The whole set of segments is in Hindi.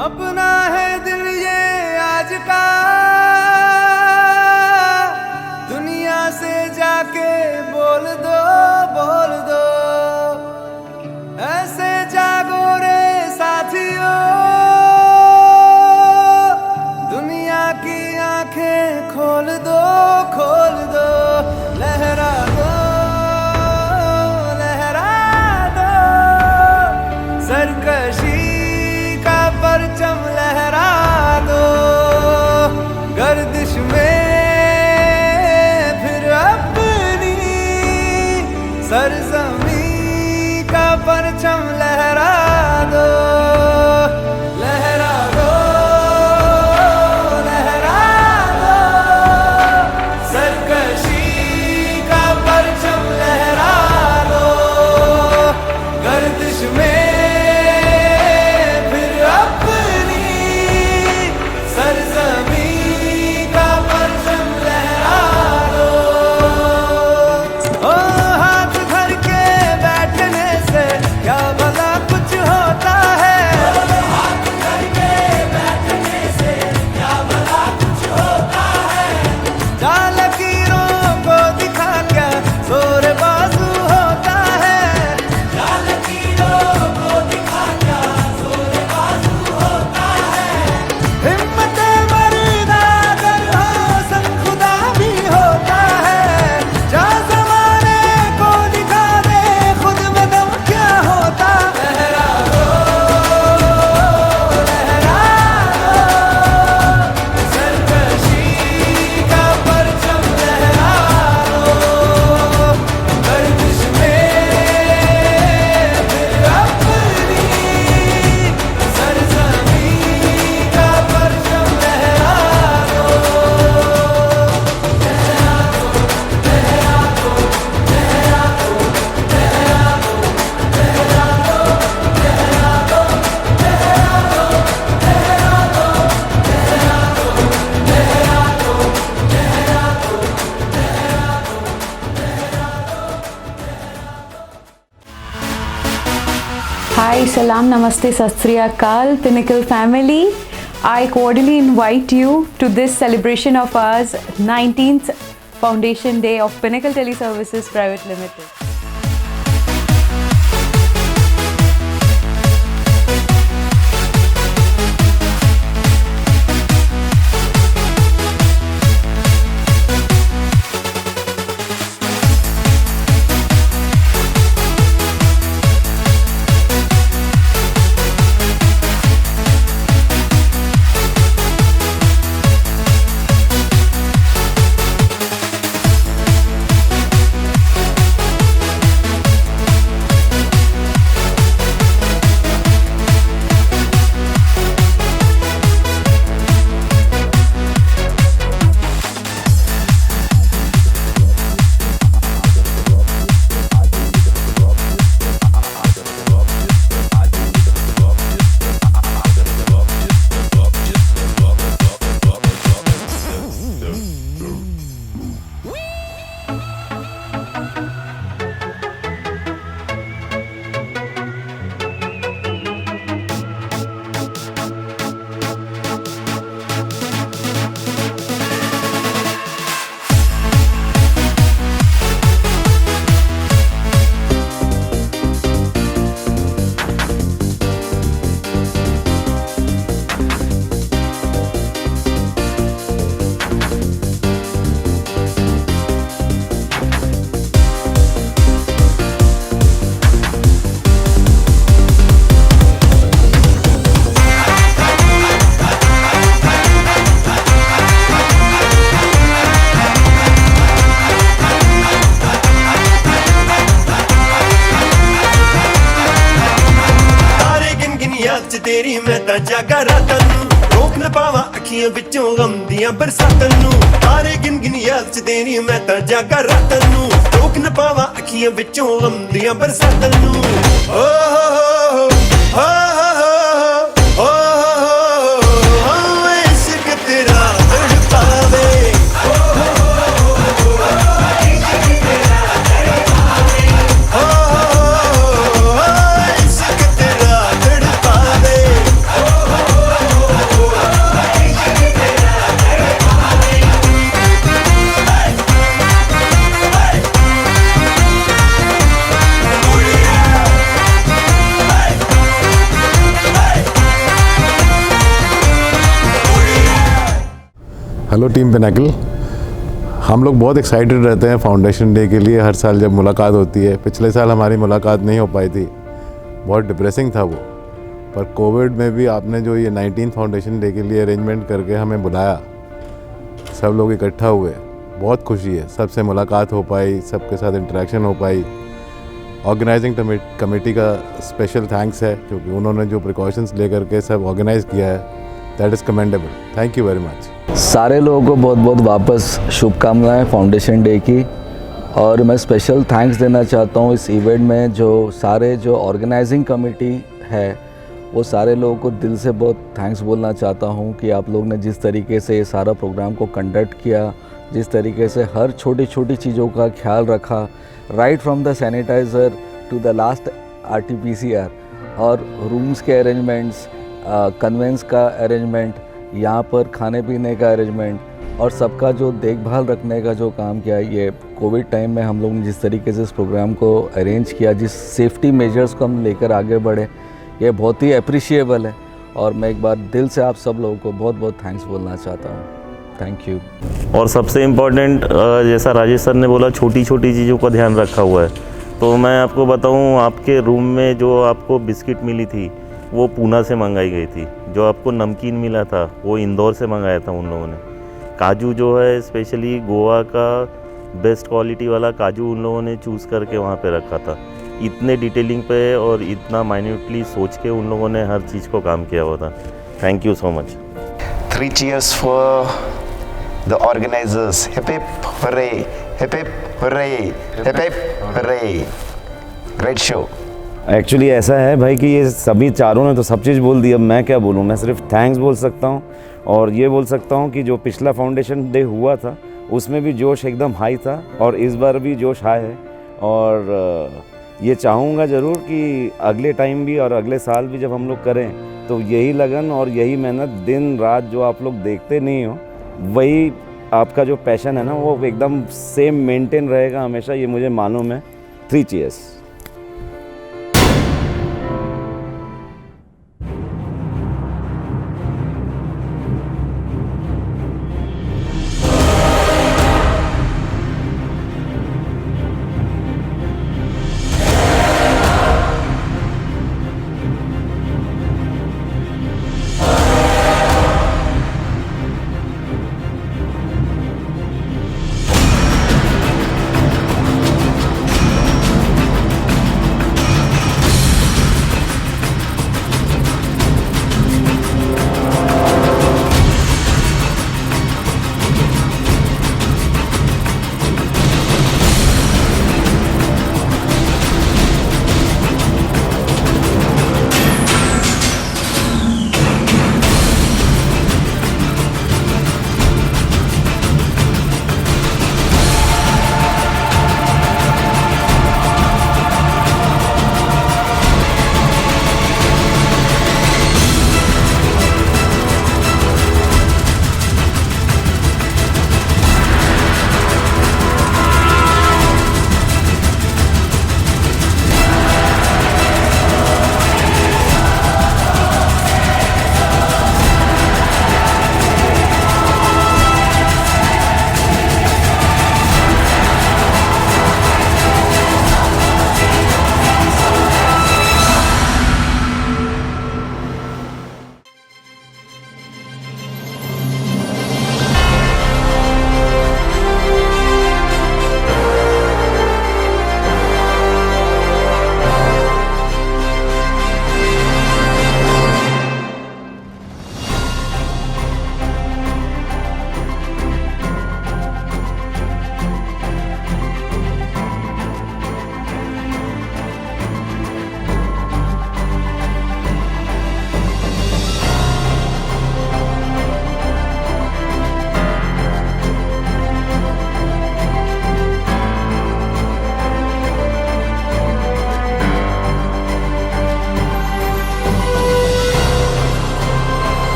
अपना है दिल ये आज का, दुनिया से जाके बोल दो, बोल दो। ऐसे जागो रे साथियों, दुनिया की आंखें खोल दो, खोल दो। लहरा दो, लहरा दो, सरकशी का परचम लहरा दो। गर्दिश में फिर अपनी सरजमी का परचम लहरा दो, लहरा दो, लहरा दो। सरकशी का परचम लहरा दो। गर्दिश में फिर अपनी सरजमी का परचम लहरा दो। ओ हाथ धर के बैठने से क्या भला कुछ होता है। हाथ धर के बैठने से क्या भला कुछ होता है। जा लकीरों को दिखा क्या जोर बाजू होता है। जा लकीरों को दिखा क्या जोर बाजू होता है। हिम्मत मर्दा अगर हो संग खुदा भी होता है। जा ज़माने को दिखा दे खुद में दम क्या होता। लहरा दो, लहरा दो, सरकशी का परचम लहरा दो। गर्दिश में फिर अपनी सरजमी का परचम लहरा Hi, Salam, Namaste, Sat Sri Akal, Pinnacle family. I cordially invite you to this celebration of ours, 19th Foundation Day of Pinnacle Teleservices Private Limited. तेरी मैं तां जागा रातां नूं, रोक न पावां अखियां विचों गम दियां बरसातां नूं। तारे गिन गिन याद च तेरी मैं तां जागा रातां नूं, रोक न पावां अखियां विचों गम दियां बरसातां नूं। ओ हो हो हो हो इश्क तेरा तड़पावे। इश्क तेरा तड़पावे। Hello team Pinnacle. हम लोग बहुत एक्साइटेड रहते हैं फाउंडेशन डे के लिए। हर साल जब मुलाकात होती है, पिछले साल हमारी मुलाकात नहीं हो पाई थी, बहुत डिप्रेसिंग था वो। पर कोविड में भी आपने जो ये 19 फाउंडेशन डे के लिए अरेंजमेंट करके हमें बुलाया, सब लोग इकट्ठा हुए, बहुत खुशी है। सबसे मुलाकात हो पाई, सबके साथ इंटरेक्शन हो पाई। ऑर्गेनाइजिंग कमेटी का स्पेशल थैंक्स है, क्योंकि उन्होंने जो प्रिकॉशंस लेकर के सब ऑर्गेनाइज़ किया है, that is commendable. Thank you very much. सारे लोगों को बहुत बहुत वापस शुभकामनाएं फाउंडेशन डे की। और मैं स्पेशल थैंक्स देना चाहता हूँ इस इवेंट में जो ऑर्गेनाइजिंग कमेटी है, वो सारे लोगों को दिल से बहुत थैंक्स बोलना चाहता हूँ कि आप लोग ने जिस तरीके से ये सारा प्रोग्राम को कंडक्ट किया, जिस तरीके से हर छोटी छोटी चीज़ों का ख्याल रखा, right from the sanitiser to the last RT-PCR, और रूम्स के अरेंजमेंट्स, कन्वेंस का अरेंजमेंट, यहाँ पर खाने पीने का अरेंजमेंट, और सबका जो देखभाल रखने का जो काम किया, ये कोविड टाइम में हम लोग ने जिस तरीके से इस प्रोग्राम को अरेंज किया, जिस सेफ्टी मेजर्स को हम लेकर आगे बढ़े, ये बहुत ही अप्रिशिएबल है। और मैं एक बार दिल से आप सब लोगों को बहुत बहुत थैंक्स बोलना चाहता हूँ। Thank you. और सबसे इम्पॉर्टेंट, जैसा राजेश सर ने बोला, छोटी छोटी चीज़ों का ध्यान रखा हुआ है। तो मैं आपको बताऊं, आपके रूम में जो आपको बिस्किट मिली थी वो पूना से मंगाई गई थी। जो आपको नमकीन मिला था वो इंदौर से मंगाया था उन लोगों ने। काजू जो है स्पेशली गोवा का बेस्ट क्वालिटी वाला काजू उन लोगों ने चूज़ करके वहाँ पे रखा था। इतने डिटेलिंग पे और इतना माइन्यूटली सोच के उन लोगों ने हर चीज़ को काम किया हुआ था। Thank you so much. 3 cheers for the organizers. Hip hip hooray, hip hip hooray, hip hip hooray. Great show. Actually ऐसा है भाई कि ये सभी चारों ने तो सब चीज़ बोल दी। अब मैं क्या बोलूँ, मैं सिर्फ थैंक्स बोल सकता हूँ। और ये बोल सकता हूँ कि जो पिछला फाउंडेशन डे हुआ था उसमें भी जोश एकदम हाई था, और इस बार भी जोश हाई है। और ये चाहूँगा ज़रूर कि अगले टाइम भी और अगले साल भी जब हम लोग करें तो यही लगन और यही मेहनत दिन रात जो आप लोग देखते नहीं हो, वही आपका जो पैशन है ना, वो एकदम सेम मेंटेन रहेगा हमेशा, ये मुझे मालूम है। 3 cheers।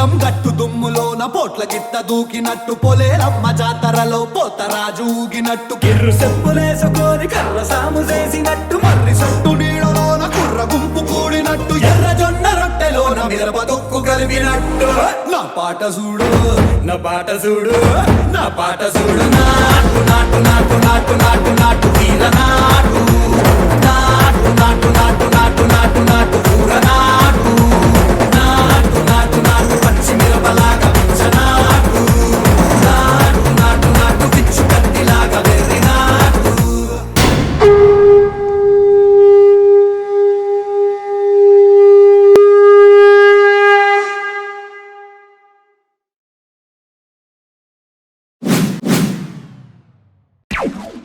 పుల్లం గట్టు దుమ్ములోన పోట్ల గిత్త దూకినట్టు పొలేరమ్మ జాతరలో పోతరాజు ఊగినట్టు కిర్రు చెప్పులేసుకొని కర్ర సాము చేసినట్టు మర్రి సొట్టు నీడలోన కుర్ర గుంపు కూడినట్టు ఎర్ర జొన్న రొట్టెలోన మిరప దొక్కు కలిపినట్టు నా పాట చూడు నా పాట చూడు నా పాట చూడు